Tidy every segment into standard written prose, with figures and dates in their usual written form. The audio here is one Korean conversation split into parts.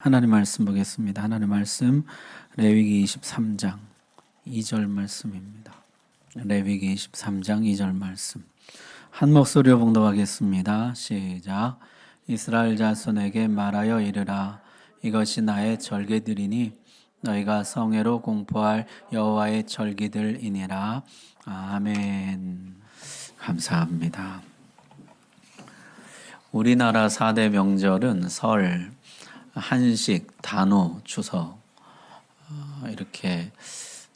하나님 말씀 보겠습니다. 하나님 말씀 레위기 23장 2절 말씀입니다. 레위기 23장 2절 말씀 한 목소리로 봉독하겠습니다. 시작. 이스라엘 자손에게 말하여 이르라. 이것이 나의 절기들이니 너희가 성회로 공포할 여호와의 절기들이니라. 아멘. 감사합니다. 우리나라 4대 명절은 설, 한식, 단오, 추석 이렇게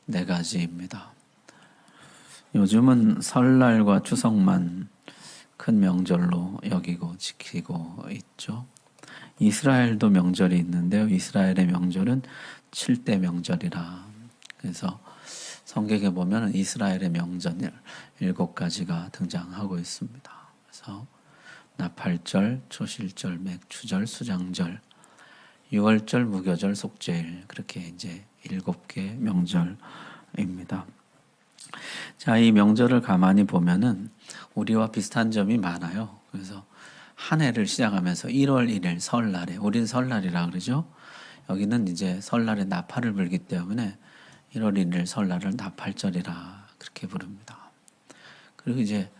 네 가지입니다. 요즘은 설날과 추석만 큰 명절로 여기고 지키고 있죠. 이스라엘도 명절이 있는데요. 이스라엘의 명절은 7대 명절이라 그래서 성경에 보면 이스라엘의 명절 7가지가 등장하고 있습니다. 그래서 나팔절, 초실절, 맥추절, 수장절, 유월절, 무교절, 속죄일 그렇게 이제 7개 명절입니다. 자, 이 명절을 가만히 보면은 우리와 비슷한 점이 많아요. 그래서 한 해를 시작하면서 1월 1일 설날에 우린 설날이라 그러죠. 여기는 이제 설날에 나팔을 불기 때문에 1월 1일 설날을 나팔절이라 그렇게 부릅니다. 그리고 이제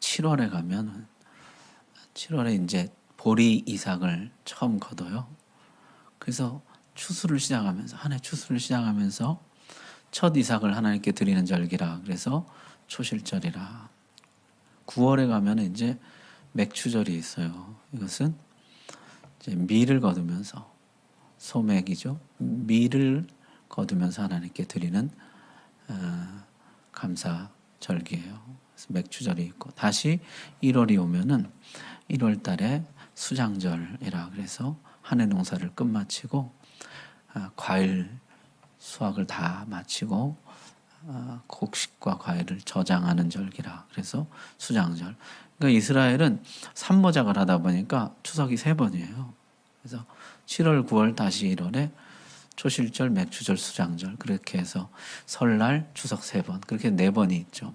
7월에 가면 7월에 이제 보리 이삭을 처음 거둬요. 그래서 추수를 시작하면서 한 해 추수를 시작하면서 첫 이삭을 하나님께 드리는 절기라 그래서 초실절이라. 9월에 가면 이제 맥추절이 있어요. 이것은 이제 밀을 거두면서 소맥이죠. 밀을 거두면서 하나님께 드리는 감사 절기예요. 그래서 맥추절이 있고 다시 1월이 오면은 1월 달에 수장절이라 그래서 한 해 농사를 끝마치고 과일 수확을 다 마치고 곡식과 과일을 저장하는 절기라 그래서 수장절. 그러니까 이스라엘은 삼모작을 하다 보니까 추석이 3번이에요. 그래서 7월, 9월, 다시 1월에 초실절, 맥추절, 수장절 그렇게 해서 설날, 추석 3번 그렇게 4번이 있죠.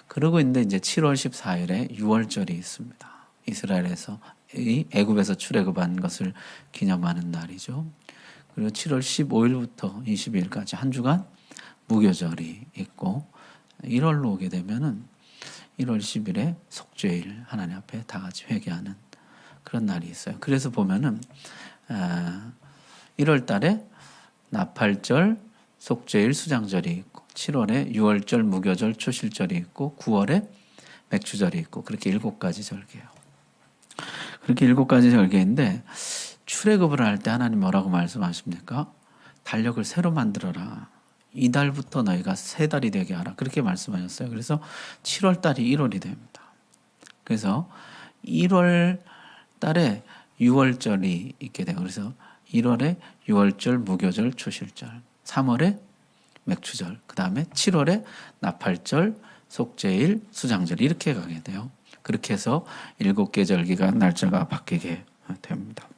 그러고 있는데 이제 7월 14일에 유월절이 있습니다. 이스라엘에서 애굽에서 출애굽한 것을 기념하는 날이죠. 그리고 7월 15일부터 20일까지 한 주간 무교절이 있고 1월로 오게 되면은 1월 10일에 속죄일 하나님 앞에 다 같이 회개하는 그런 날이 있어요. 그래서 보면은 1월 달에 나팔절, 속죄일, 수장절이 있고 7월에 유월절, 무교절, 초실절이 있고 9월에 맥추절이 있고 그렇게 7가지 절기예요. 그렇게 7가지 절기인데 출애굽을 할 때 하나님 뭐라고 말씀하십니까? 달력을 새로 만들어라. 이달부터 너희가 3달이 되게 하라. 그렇게 말씀하셨어요. 그래서 7월 달이 1월이 됩니다. 그래서 1월 달에 유월절이 있게 돼요. 그래서 1월에 유월절, 무교절, 초실절, 3월에 맥추절, 그 다음에 7월에 나팔절, 속죄일, 수장절 이렇게 가게 돼요. 그렇게 해서 7개 절기가 날짜가 바뀌게 됩니다.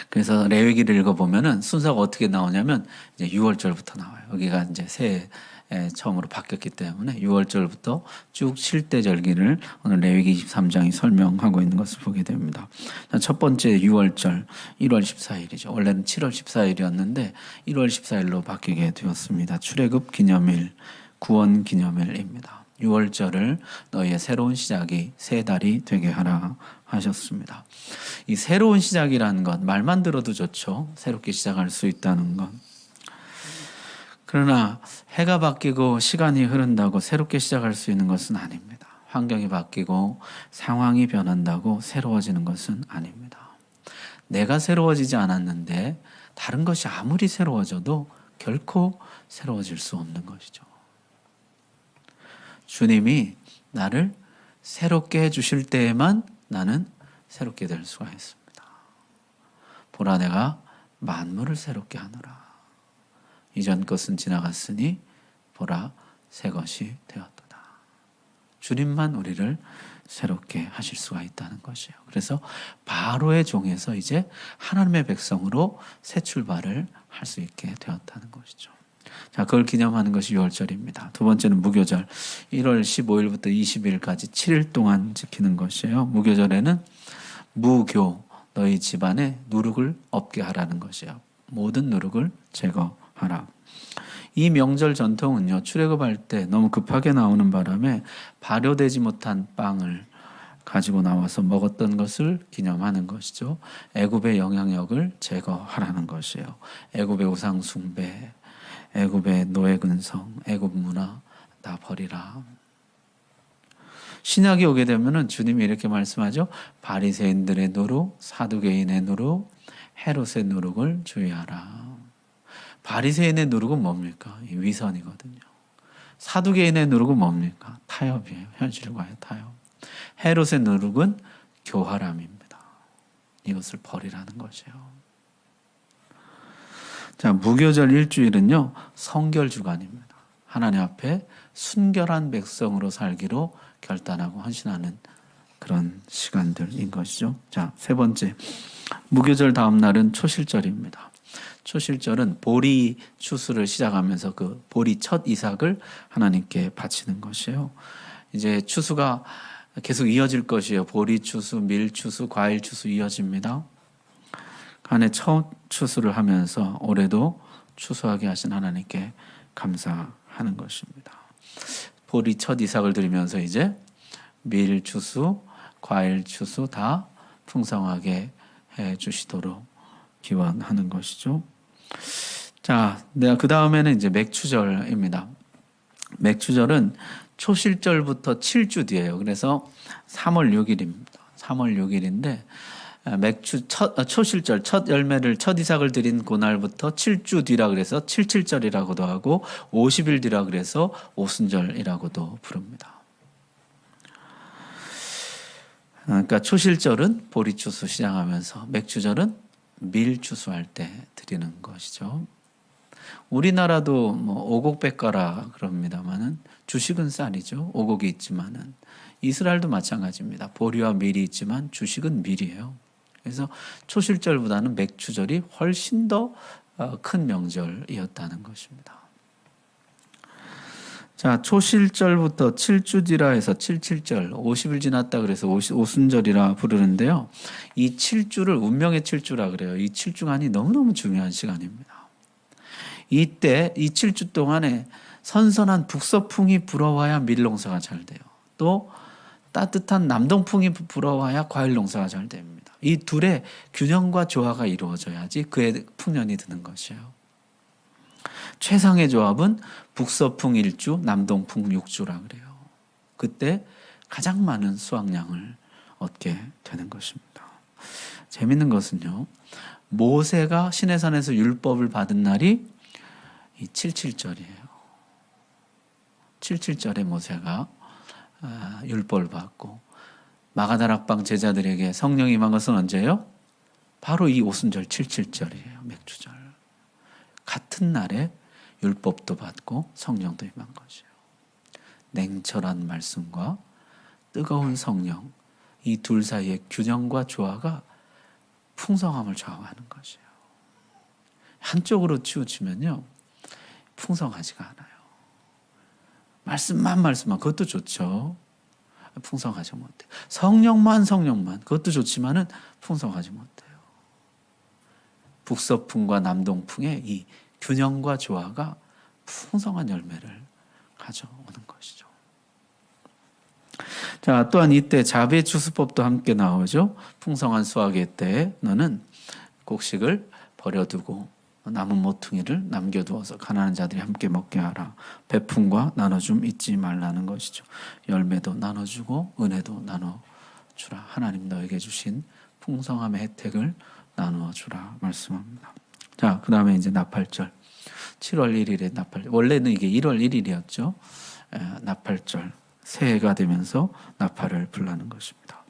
그래서 레위기를 읽어보면은 순서가 어떻게 나오냐면 이제 6월절부터 나와요. 여기가 이제 새해 처음으로 바뀌었기 때문에 6월절부터 쭉 7대 절기를 오늘 레위기 23장이 설명하고 있는 것을 보게 됩니다. 첫 번째 6월절 1월 14일이죠. 원래는 7월 14일이었는데 1월 14일로 바뀌게 되었습니다. 출애굽 기념일, 구원 기념일입니다. 6월절을 너희의 새로운 시작이 3달이 되게 하라 하셨습니다. 이 새로운 시작이라는 것 말만 들어도 좋죠. 새롭게 시작할 수 있다는 것. 그러나 해가 바뀌고 시간이 흐른다고 새롭게 시작할 수 있는 것은 아닙니다. 환경이 바뀌고 상황이 변한다고 새로워지는 것은 아닙니다. 내가 새로워지지 않았는데 다른 것이 아무리 새로워져도 결코 새로워질 수 없는 것이죠. 주님이 나를 새롭게 해주실 때에만 나는 새롭게 될 수가 있습니다. 보라 내가 만물을 새롭게 하노라. 이전 것은 지나갔으니 보라 새 것이 되었도다. 주님만 우리를 새롭게 하실 수가 있다는 것이에요. 그래서 바로의 종에서 이제 하나님의 백성으로 새 출발을 할 수 있게 되었다는 것이죠. 자, 그걸 기념하는 것이 6월절입니다. 두 번째는 무교절. 1월 15일부터 20일까지 7일 동안 지키는 것이에요. 무교절에는 무교, 너희 집안에 누룩을 없게 하라는 것이야. 모든 누룩을 제거하라. 이 명절 전통은요, 출애굽할 때 너무 급하게 나오는 바람에 발효되지 못한 빵을 가지고 나와서 먹었던 것을 기념하는 것이죠. 애굽의 영향력을 제거하라는 것이에요. 애굽의 우상 숭배, 애굽의 노예 근성, 애굽 문화 다 버리라. 신약이 오게 되면은 주님이 이렇게 말씀하죠. 바리새인들의 누룩, 사두개인의 누룩, 헤롯의 누룩을 주의하라. 바리새인의 누룩은 뭡니까? 위선이거든요. 사두개인의 누룩은 뭡니까? 타협이에요. 현실과의 타협. 헤롯의 누룩은 교활함입니다. 이것을 버리라는 것이에요. 자, 무교절 일주일은요, 성결 주간입니다. 하나님 앞에 순결한 백성으로 살기로 결단하고 헌신하는 그런 시간들인 것이죠. 자, 세 번째, 무교절 다음 날은 초실절입니다. 초실절은 보리 추수를 시작하면서 그 보리 첫 이삭을 하나님께 바치는 것이에요. 이제 추수가 계속 이어질 것이에요. 보리 추수, 밀 추수, 과일 추수 이어집니다. 간에 첫 추수를 하면서 올해도 추수하게 하신 하나님께 감사하는 것입니다. 보리 첫 이삭을 드리면서 이제 밀 추수, 과일 추수 다 풍성하게 해 주시도록 기원하는 것이죠. 자, 그 다음에는 이제 맥추절입니다. 맥추절은 초실절부터 7주 뒤에요. 그래서 3월 6일입니다. 3월 6일인데 초실절 첫 열매를 첫 이삭을 드린 그날부터 7주 뒤라 그래서 77절이라고도 하고 50일 뒤라 그래서 오순절이라고도 부릅니다. 그러니까 초실절은 보리추수 시작하면서 맥추절은 밀추수할 때 드리는 것이죠. 우리나라도 뭐 오곡백과라 그럽니다만은 주식은 쌀이죠. 오곡이 있지만은 이스라엘도 마찬가지입니다. 보리와 밀이 있지만 주식은 밀이에요. 그래서 초실절보다는 맥추절이 훨씬 더 큰 명절이었다는 것입니다. 자, 초실절부터 7주 뒤라 해서 77절, 50일 지났다 그래서 오순절이라 부르는데요. 이 7주를 운명의 7주라 그래요. 이 7주간이 너무너무 중요한 시간입니다. 이때 이 7주 동안에 선선한 북서풍이 불어와야 밀농사가 잘 돼요. 또 따뜻한 남동풍이 불어와야 과일 농사가 잘 됩니다. 이 둘의 균형과 조화가 이루어져야지 그의 풍년이 드는 것이에요. 최상의 조합은 북서풍 1주, 남동풍 6주라 그래요. 그때 가장 많은 수확량을 얻게 되는 것입니다. 재밌는 것은요. 모세가 시내산에서 율법을 받은 날이 이 77절이에요. 77절에 모세가 율법을 받고 마가다락방 제자들에게 성령이 임한 것은 언제예요? 바로 이 오순절 77절이에요. 맥추절. 같은 날에 율법도 받고 성령도 임한 것이에요. 냉철한 말씀과 뜨거운 성령, 이 둘 사이의 균형과 조화가 풍성함을 좌우하는 것이에요. 한쪽으로 치우치면요, 풍성하지가 않아요. 말씀만 그것도 좋죠. 풍성하지 못해요. 성령만 그것도 좋지만은 풍성하지 못해요. 북서풍과 남동풍의 이 균형과 조화가 풍성한 열매를 가져오는 것이죠. 자, 또한 이때 자배 추수법도 함께 나오죠. 풍성한 수확의 때에 너는 곡식을 버려두고 남은 모퉁이를 남겨두어서 가난한 자들이 함께 먹게 하라. 배품과 나눠줌 잊지 말라는 것이죠. 열매도 나눠주고 은혜도 나눠주라. 하나님 너에게 주신 풍성함의 혜택을 나누어주라 말씀합니다. 자, 그 다음에 이제 나팔절. 7월 1일에 나팔절. 원래는 이게 1월 1일이었죠. 나팔절. 새해가 되면서 나팔을 불라는 것입니다.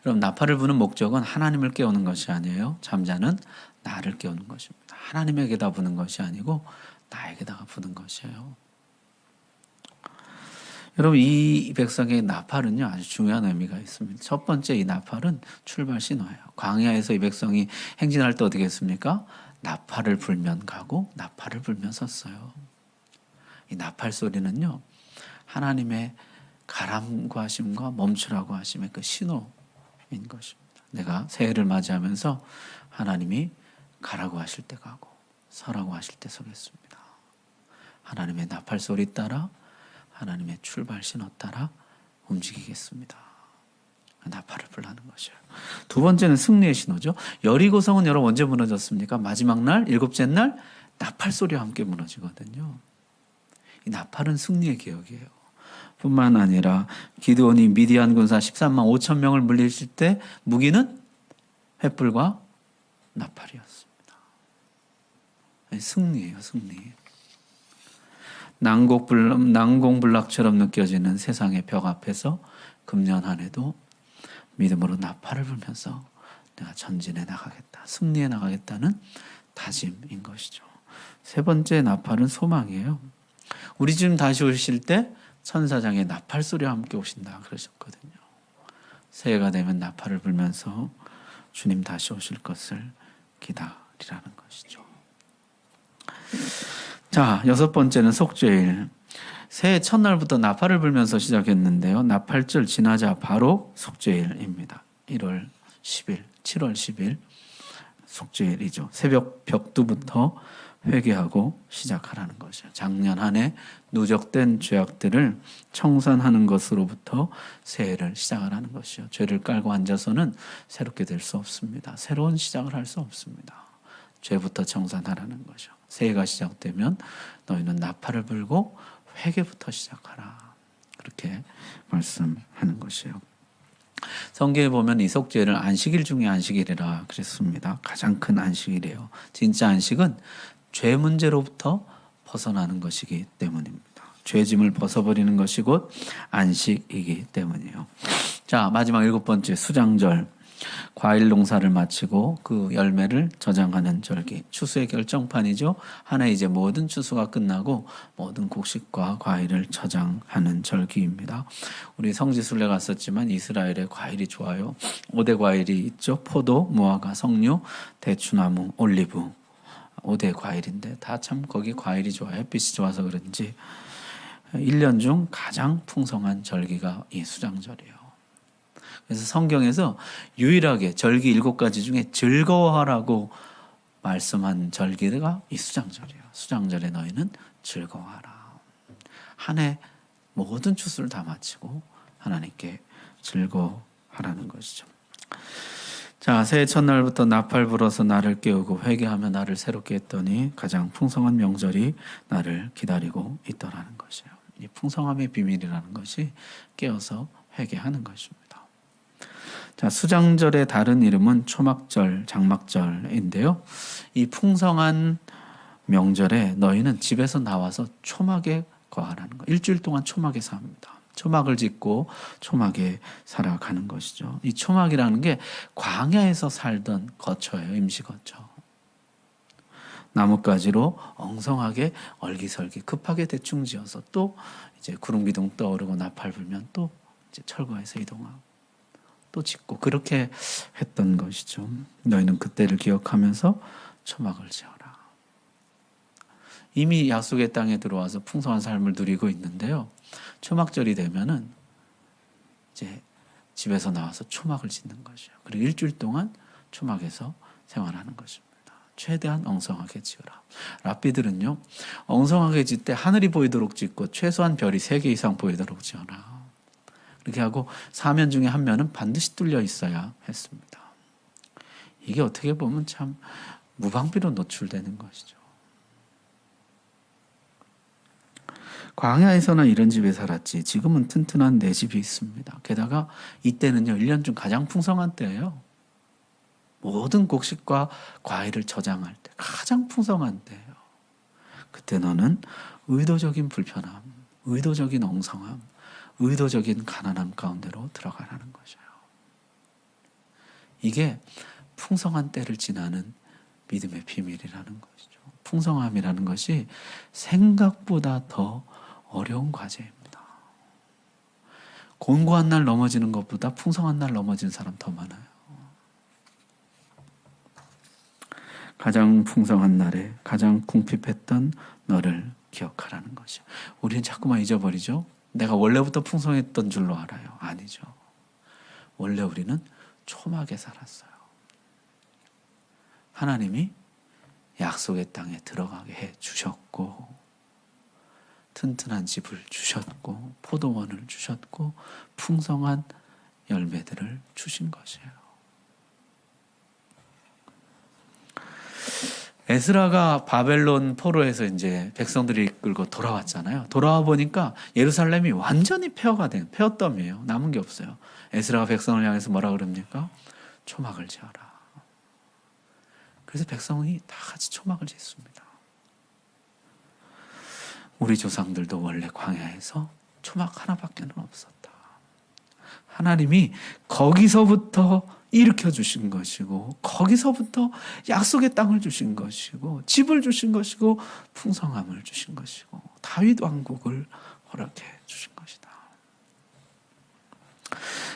여러분, 나팔을 부는 목적은 하나님을 깨우는 것이 아니에요. 잠자는 나를 깨우는 것입니다. 하나님에게다 부는 것이 아니고 나에게다가 부는 것이에요. 여러분, 이 백성의 나팔은요, 아주 중요한 의미가 있습니다. 첫 번째, 이 나팔은 출발 신호예요. 광야에서 이 백성이 행진할 때 어떻게 했습니까? 나팔을 불면 가고 나팔을 불면 섰어요. 이 나팔 소리는요, 하나님의 가라고 하심과 멈추라고 하심의 그 신호인 것입니다. 내가 새해를 맞이하면서 하나님이 가라고 하실 때 가고 서라고 하실 때 서겠습니다. 하나님의 나팔 소리 따라 하나님의 출발 신호 따라 움직이겠습니다. 나팔을 불라는 것이에요. 두 번째는 승리의 신호죠. 여리고성은 여러분 언제 무너졌습니까? 마지막 날, 7째 날 나팔 소리와 함께 무너지거든요. 이 나팔은 승리의 기억이에요. 뿐만 아니라 기드온이 미디안 군사 13만 5천 명을 물리칠 때 무기는 횃불과 나팔이었습니다. 승리예요, 승리. 난공불락처럼 느껴지는 세상의 벽 앞에서 금년 한 해도 믿음으로 나팔을 불면서 내가 전진해 나가겠다, 승리해 나가겠다는 다짐인 것이죠. 세 번째 나팔은 소망이에요. 우리 주님 다시 오실 때 천사장의 나팔 소리와 함께 오신다 그러셨거든요. 새해가 되면 나팔을 불면서 주님 다시 오실 것을 기다리라는 것이죠. 자, 6번째는 속죄일. 새해 첫날부터 나팔을 불면서 시작했는데요. 나팔절 지나자 바로 속죄일입니다. 1월 10일, 7월 10일 속죄일이죠. 새벽 벽두부터 회개하고 시작하라는 것이죠. 작년 한 해 누적된 죄악들을 청산하는 것으로부터 새해를 시작하라는 것이죠. 죄를 깔고 앉아서는 새롭게 될 수 없습니다. 새로운 시작을 할 수 없습니다. 죄부터 청산하라는 것이죠. 새해가 시작되면 너희는 나팔을 불고 회개부터 시작하라. 그렇게 말씀하는 것이에요. 성경에 보면 이 속죄를 안식일 중에 안식일이라 그랬습니다. 가장 큰 안식일이에요. 진짜 안식은 죄 문제로부터 벗어나는 것이기 때문입니다. 죄짐을 벗어버리는 것이 곧 안식이기 때문이에요. 자, 마지막 7번째 수장절. 과일 농사를 마치고 그 열매를 저장하는 절기. 추수의 결정판이죠. 한 해 이제 모든 추수가 끝나고 모든 곡식과 과일을 저장하는 절기입니다. 우리 성지순례 갔었지만 이스라엘에 과일이 좋아요. 5대 과일이 있죠. 포도, 무화과, 석류, 대추나무, 올리브. 5대 과일인데 다 참 거기 과일이 좋아요. 햇빛이 좋아서 그런지 1년 중 가장 풍성한 절기가 이 수장절이에요. 그래서 성경에서 유일하게 절기 7가지 중에 즐거워하라고 말씀한 절기가 이 수장절이에요. 수장절에 너희는 즐거워하라. 한 해 모든 추수를 다 마치고 하나님께 즐거워하라는 것이죠. 자, 새해 첫날부터 나팔 불어서 나를 깨우고 회개하며 나를 새롭게 했더니 가장 풍성한 명절이 나를 기다리고 있더라는 것이에요. 이 풍성함의 비밀이라는 것이 깨어서 회개하는 것입니다. 자, 수장절의 다른 이름은 초막절, 장막절인데요. 이 풍성한 명절에 너희는 집에서 나와서 초막에 거하라는 거. 일주일 동안 초막에 삽니다. 초막을 짓고 초막에 살아가는 것이죠. 이 초막이라는 게 광야에서 살던 거처예요. 임시거처. 나뭇가지로 엉성하게 얼기설기 급하게 대충 지어서 또 이제 구름기둥 떠오르고 나팔 불면 또 이제 철거해서 이동하고 또 짓고 그렇게 했던 것이죠. 너희는 그때를 기억하면서 초막을 지어라. 이미 약속의 땅에 들어와서 풍성한 삶을 누리고 있는데요. 초막절이 되면은 이제 집에서 나와서 초막을 짓는 것이에요. 그리고 일주일 동안 초막에서 생활하는 것입니다. 최대한 엉성하게 지어라. 랍비들은요, 엉성하게 짓 때 하늘이 보이도록 짓고 최소한 별이 3개 이상 보이도록 지어라. 그렇게 하고 사면 중에 한 면은 반드시 뚫려 있어야 했습니다. 이게 어떻게 보면 참 무방비로 노출되는 것이죠. 광야에서나 이런 집에 살았지 지금은 튼튼한 내 집이 있습니다. 게다가 이때는요 1년 중 가장 풍성한 때예요. 모든 곡식과 과일을 저장할 때 가장 풍성한 때예요. 그때 너는 의도적인 불편함, 의도적인 엉성함, 의도적인 가난함 가운데로 들어가라는 것이에요. 이게 풍성한 때를 지나는 믿음의 비밀이라는 것이죠. 풍성함이라는 것이 생각보다 더 어려운 과제입니다. 곤고한 날 넘어지는 것보다 풍성한 날 넘어지는 사람 더 많아요. 가장 풍성한 날에 가장 궁핍했던 너를 기억하라는 것이요. 우리는 자꾸만 잊어버리죠. 내가 원래부터 풍성했던 줄로 알아요. 아니죠. 원래 우리는 초막에 살았어요. 하나님이 약속의 땅에 들어가게 해 주셨고 튼튼한 집을 주셨고 포도원을 주셨고 풍성한 열매들을 주신 것이에요. 에스라가 바벨론 포로에서 이제 백성들이 이끌고 돌아왔잖아요. 돌아와 보니까 예루살렘이 완전히 폐허더미예요. 남은 게 없어요. 에스라가 백성을 향해서 뭐라 그럽니까? 초막을 지어라. 그래서 백성이 다 같이 초막을 짓습니다. 우리 조상들도 원래 광야에서 초막 하나밖에는 없었다. 하나님이 거기서부터 일으켜 주신 것이고 거기서부터 약속의 땅을 주신 것이고 집을 주신 것이고 풍성함을 주신 것이고 다윗 왕국을 허락해 주신 것이다.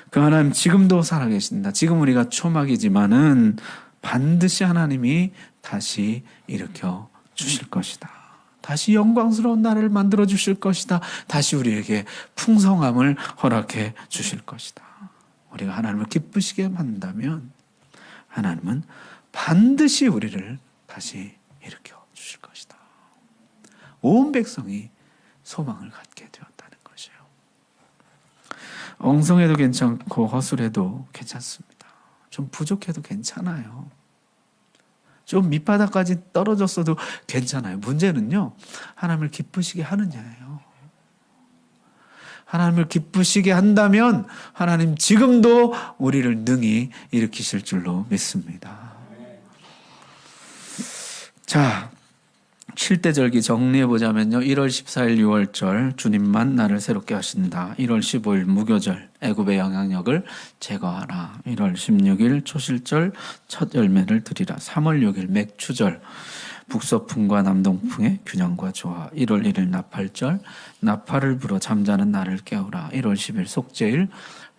그 하나님 지금도 살아계신다. 지금 우리가 초막이지만은 반드시 하나님이 다시 일으켜 주실 것이다. 다시 영광스러운 나라를 만들어 주실 것이다. 다시 우리에게 풍성함을 허락해 주실 것이다. 우리가 하나님을 기쁘시게 만든다면 하나님은 반드시 우리를 다시 일으켜 주실 것이다. 온 백성이 소망을 갖게 되었다는 것이에요. 엉성해도 괜찮고 허술해도 괜찮습니다. 좀 부족해도 괜찮아요. 좀 밑바닥까지 떨어졌어도 괜찮아요. 문제는요, 하나님을 기쁘시게 하느냐예요. 하나님을 기쁘시게 한다면 하나님 지금도 우리를 능히 일으키실 줄로 믿습니다. 자, 7대 절기 정리해보자면요. 1월 14일 유월절 주님만 나를 새롭게 하신다. 1월 15일 무교절 애굽의 영향력을 제거하라. 1월 16일 초실절 첫 열매를 드리라. 3월 6일 맥추절 북서풍과 남동풍의 균형과 조화. 1월 1일 나팔절 나팔을 불어 잠자는 나를 깨우라. 1월 10일 속죄일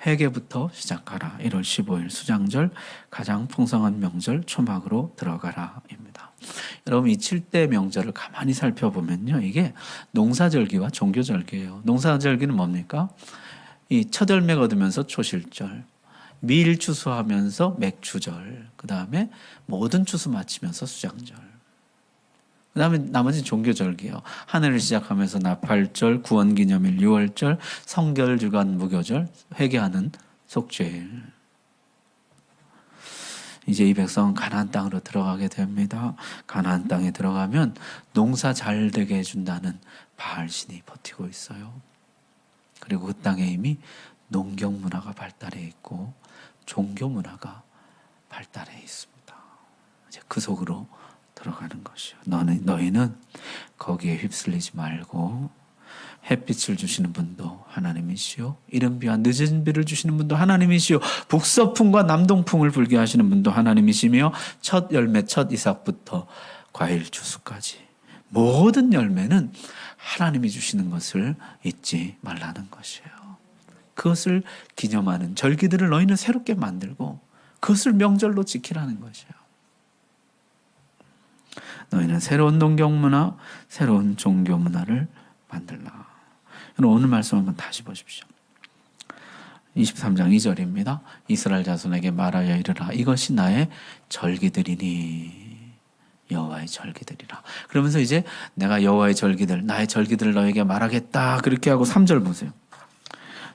회개부터 시작하라. 1월 15일 수장절 가장 풍성한 명절 초막으로 들어가라입니다. 여러분 이 7대 명절을 가만히 살펴보면요. 이게 농사절기와 종교절기예요. 농사절기는 뭡니까? 이 첫 열매 거두면서 초실절, 밀 추수하면서 맥추절, 그 다음에 모든 추수 마치면서 수장절, 그 다음에 나머지 종교절기예요. 하늘을 시작하면서 나팔절, 구원기념일, 유월절, 성결주간 무교절, 회개하는 속죄일. 이제 이 백성은 가나안 땅으로 들어가게 됩니다. 가나안 땅에 들어가면 농사 잘 되게 해준다는 바알신이 버티고 있어요. 그리고 그 땅에 이미 농경 문화가 발달해 있고 종교 문화가 발달해 있습니다. 이제 그 속으로 들어가는 것이요. 너희는 거기에 휩쓸리지 말고 햇빛을 주시는 분도 하나님이시요 이른 비와 늦은 비를 주시는 분도 하나님이시요 북서풍과 남동풍을 불게 하시는 분도 하나님이시며 첫 열매 첫 이삭부터 과일 주수까지 모든 열매는 하나님이 주시는 것을 잊지 말라는 것이에요. 그것을 기념하는 절기들을 너희는 새롭게 만들고 그것을 명절로 지키라는 것이에요. 너희는 새로운 농경 문화, 새로운 종교 문화를 만들라. 오늘 말씀 한번 다시 보십시오. 23장 2절입니다. 이스라엘 자손에게 말하여 이르라. 이것이 나의 절기들이니 여호와의 절기들이라. 그러면서 이제 내가 여호와의 절기들, 나의 절기들을 너에게 말하겠다. 그렇게 하고 3절 보세요.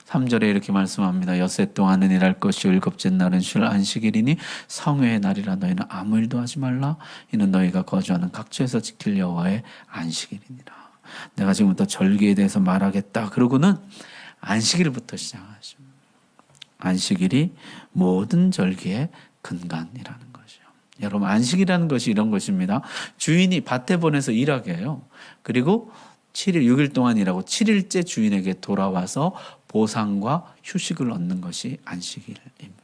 3절에 이렇게 말씀합니다. 엿새 동안은 일할 것이요 일곱째 날은 쉴 안식일이니 성회의 날이라. 너희는 아무 일도 하지 말라. 이는 너희가 거주하는 각처에서 지킬 여호와의 안식일이니라. 내가 지금부터 절기에 대해서 말하겠다. 그러고는 안식일부터 시작하십니다. 안식일이 모든 절기의 근간이라는 것이요. 여러분 안식이라는 것이 이런 것입니다. 주인이 밭에 보내서 일하게 해요. 그리고 7일 6일 동안 일하고 7일째 주인에게 돌아와서 보상과 휴식을 얻는 것이 안식일입니다.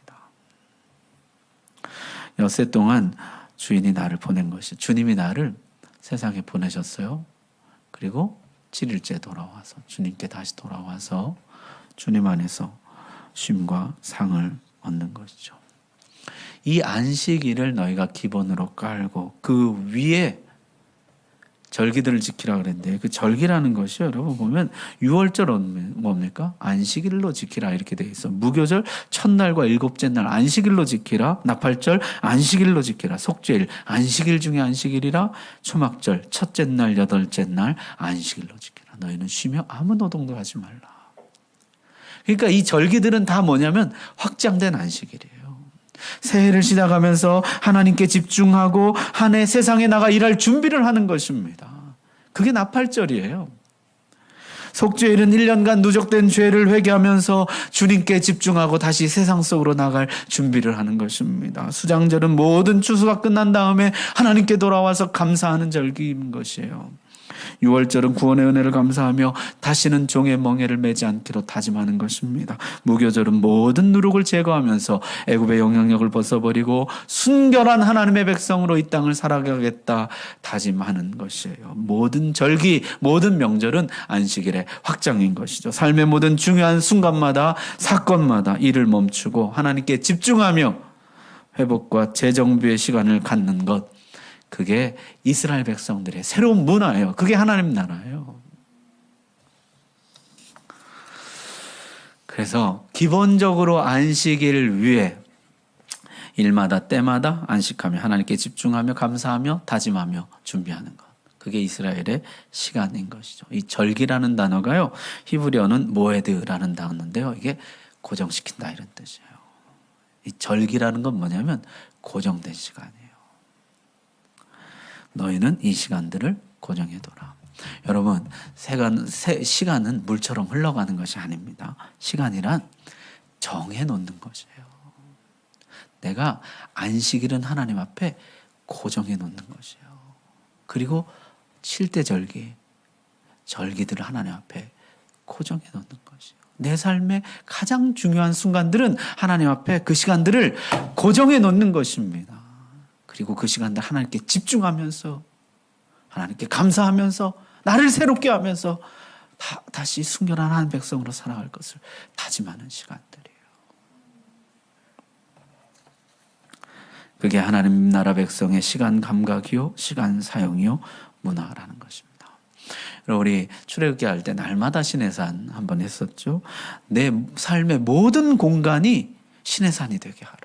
엿새 동안 주인이 나를 보낸 것이 주님이 나를 세상에 보내셨어요. 그리고 7일째 돌아와서 주님께 다시 돌아와서 주님 안에서 쉼과 상을 얻는 것이죠. 이 안식일을 너희가 기본으로 깔고 그 위에 절기들을 지키라 그랬는데 그 절기라는 것이 여러분 보면 유월절은 뭡니까? 안식일로 지키라 이렇게 돼 있어. 무교절 첫날과 일곱째 날 안식일로 지키라. 나팔절 안식일로 지키라. 속죄일 안식일 중에 안식일이라. 초막절 첫째 날 여덟째 날 안식일로 지키라. 너희는 쉬며 아무 노동도 하지 말라. 그러니까 이 절기들은 다 뭐냐면 확장된 안식일이에요. 새해를 시작하면서 하나님께 집중하고 한 해 세상에 나가 일할 준비를 하는 것입니다. 그게 나팔절이에요. 속죄일은 1년간 누적된 죄를 회개하면서 주님께 집중하고 다시 세상 속으로 나갈 준비를 하는 것입니다. 수장절은 모든 추수가 끝난 다음에 하나님께 돌아와서 감사하는 절기인 것이에요. 6월절은 구원의 은혜를 감사하며 다시는 종의 멍에를 매지 않기로 다짐하는 것입니다. 무교절은 모든 누룩을 제거하면서 애굽의 영향력을 벗어버리고 순결한 하나님의 백성으로 이 땅을 살아가겠다 다짐하는 것이에요. 모든 절기, 모든 명절은 안식일의 확장인 것이죠. 삶의 모든 중요한 순간마다 사건마다 일을 멈추고 하나님께 집중하며 회복과 재정비의 시간을 갖는 것, 그게 이스라엘 백성들의 새로운 문화예요. 그게 하나님 나라예요. 그래서 기본적으로 안식일 위에 일마다 때마다 안식하며 하나님께 집중하며 감사하며 다짐하며 준비하는 것. 그게 이스라엘의 시간인 것이죠. 이 절기라는 단어가요, 히브리어는 모에드라는 단어인데요. 이게 고정시킨다 이런 뜻이에요. 이 절기라는 건 뭐냐면 고정된 시간이에요. 너희는 이 시간들을 고정해둬라. 여러분, 시간은 물처럼 흘러가는 것이 아닙니다. 시간이란 정해놓는 것이에요. 내가 안식일은 하나님 앞에 고정해놓는 것이에요. 그리고 7대 절기들을 하나님 앞에 고정해놓는 것이에요. 내 삶의 가장 중요한 순간들은 하나님 앞에 그 시간들을 고정해놓는 것입니다. 그리고 그 시간들 하나님께 집중하면서 하나님께 감사하면서 나를 새롭게 하면서 다시 순결한 한 백성으로 살아갈 것을 다짐하는 시간들이에요. 그게 하나님 나라 백성의 시간 감각이요, 시간 사용이요, 문화라는 것입니다. 우리 출애굽기 할 때 날마다 신의 산 한번 했었죠. 내 삶의 모든 공간이 신의 산이 되게 하라.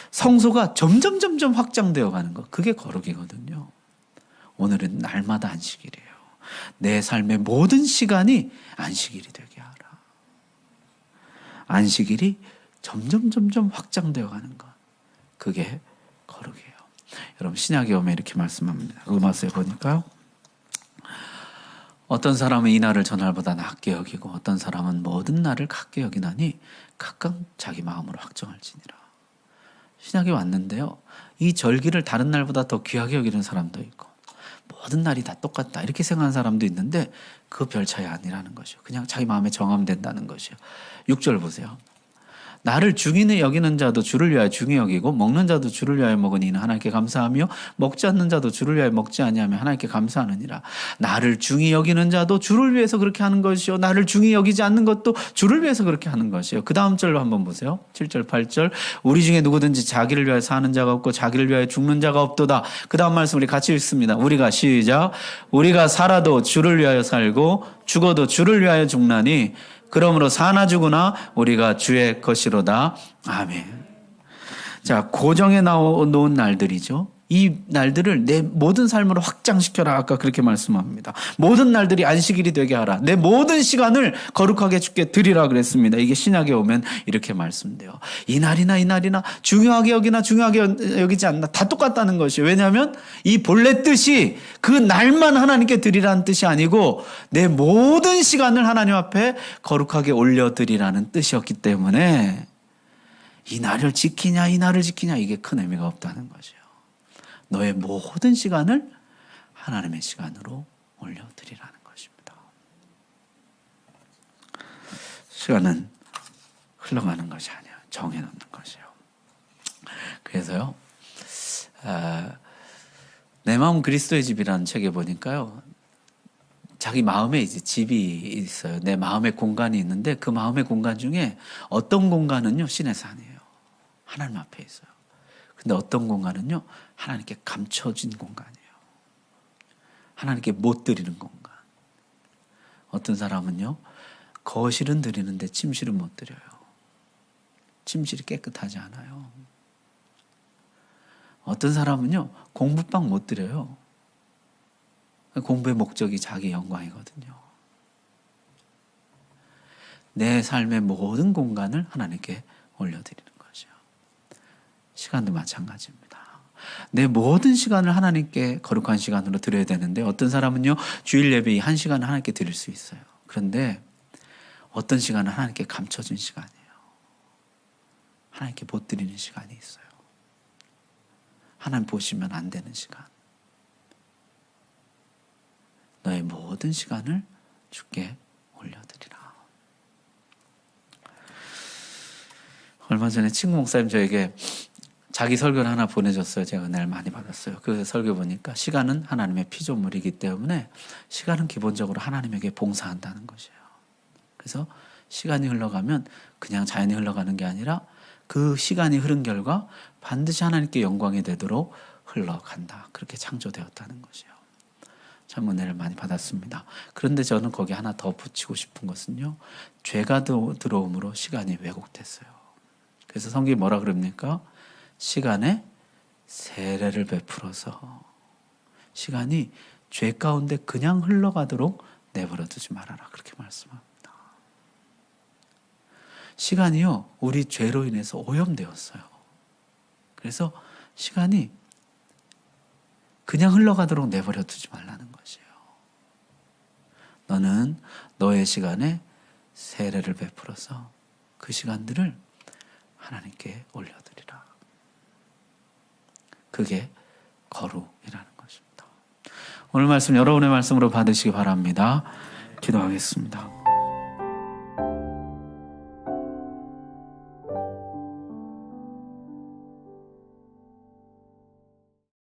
성소가 점점 확장되어 가는 것, 그게 거룩이거든요. 오늘은 날마다 안식일이에요. 내 삶의 모든 시간이 안식일이 되게 하라. 안식일이 점점 확장되어 가는 것, 그게 거룩이에요. 여러분, 신약에 오면 이렇게 말씀합니다. 로마서에 보니까요, 어떤 사람은 이 날을 전날보다 낮게 여기고 어떤 사람은 모든 날을 같게 여기나니 각각 자기 마음으로 확정할지니라. 신약이 왔는데요, 이 절기를 다른 날보다 더 귀하게 여기는 사람도 있고 모든 날이 다 똑같다 이렇게 생각하는 사람도 있는데 그 별 차이 아니라는 것이요. 그냥 자기 마음에 정하면 된다는 것이요. 6절 보세요. 나를 중히 여기는 자도 주를 위하여 중히 여기고 먹는 자도 주를 위하여 먹으니 이는 하나님께 감사하며 먹지 않는 자도 주를 위하여 먹지 아니하며 하나님께 감사하느니라. 나를 중히 여기는 자도 주를 위해서 그렇게 하는 것이요, 나를 중히 여기지 않는 것도 주를 위해서 그렇게 하는 것이요. 그 다음 절로 한번 보세요. 7절 8절. 우리 중에 누구든지 자기를 위하여 사는 자가 없고 자기를 위하여 죽는 자가 없도다. 그 다음 말씀 우리 같이 읽습니다. 우리가 시작. 우리가 살아도 주를 위하여 살고 죽어도 주를 위하여 죽나니 그러므로 사나 죽으나 우리가 주의 것이로다. 아멘. 자, 고정해 놓은 날들이죠. 이 날들을 내 모든 삶으로 확장시켜라. 아까 그렇게 말씀합니다. 모든 날들이 안식일이 되게 하라. 내 모든 시간을 거룩하게 주께 드리라 그랬습니다. 이게 신약에 오면 이렇게 말씀돼요. 이 날이나 중요하게 여기나 중요하게 여기지 않나 다 똑같다는 것이에요. 왜냐하면 이 본래 뜻이 그 날만 하나님께 드리라는 뜻이 아니고 내 모든 시간을 하나님 앞에 거룩하게 올려드리라는 뜻이었기 때문에 이 날을 지키냐 이게 큰 의미가 없다는 것이에요. 너의 모든 시간을 하나님의 시간으로 올려드리라는 것입니다. 시간은 흘러가는 것이 아니야. 정해놓는 것이에요. 그래서요, 내 마음 그리스도의 집이라는 책에 보니까요, 자기 마음에 이제 집이 있어요. 내 마음의 공간이 있는데 그 마음의 공간 중에 어떤 공간은요, 신의 산이에요. 하나님 앞에 있어요. 근데 어떤 공간은요, 하나님께 감춰진 공간이에요. 하나님께 못 드리는 공간. 어떤 사람은요, 거실은 드리는데 침실은 못 드려요. 침실이 깨끗하지 않아요. 어떤 사람은요, 공부방 못 드려요. 공부의 목적이 자기 영광이거든요. 내 삶의 모든 공간을 하나님께 올려드리는 것이요. 시간도 마찬가지입니다. 내 모든 시간을 하나님께 거룩한 시간으로 드려야 되는데, 어떤 사람은요, 주일 예배 1시간을 하나님께 드릴 수 있어요. 그런데 어떤 시간은 하나님께 감춰진 시간이에요. 하나님께 못 드리는 시간이 있어요. 하나님 보시면 안 되는 시간. 너의 모든 시간을 주께 올려드리라. 얼마 전에 친구 목사님 저에게 자기 설교를 하나 보내줬어요. 제가 은혜를 많이 받았어요. 그 설교 보니까 시간은 하나님의 피조물이기 때문에 시간은 기본적으로 하나님에게 봉사한다는 것이에요. 그래서 시간이 흘러가면 그냥 자연히 흘러가는 게 아니라 그 시간이 흐른 결과 반드시 하나님께 영광이 되도록 흘러간다. 그렇게 창조되었다는 것이에요. 참 은혜를 많이 받았습니다. 그런데 저는 거기 하나 더 붙이고 싶은 것은요, 죄가 들어옴으로 시간이 왜곡됐어요. 그래서 성경이 뭐라 그럽니까? 시간에 세례를 베풀어서 시간이 죄 가운데 그냥 흘러가도록 내버려 두지 말아라. 그렇게 말씀합니다. 시간이요, 우리 죄로 인해서 오염되었어요. 그래서 시간이 그냥 흘러가도록 내버려 두지 말라는 것이에요. 너는 너의 시간에 세례를 베풀어서 그 시간들을 하나님께 올려드리라. 그게 거룩이라는 것입니다. 오늘 말씀 여러분의 말씀으로 받으시기 바랍니다. 기도하겠습니다.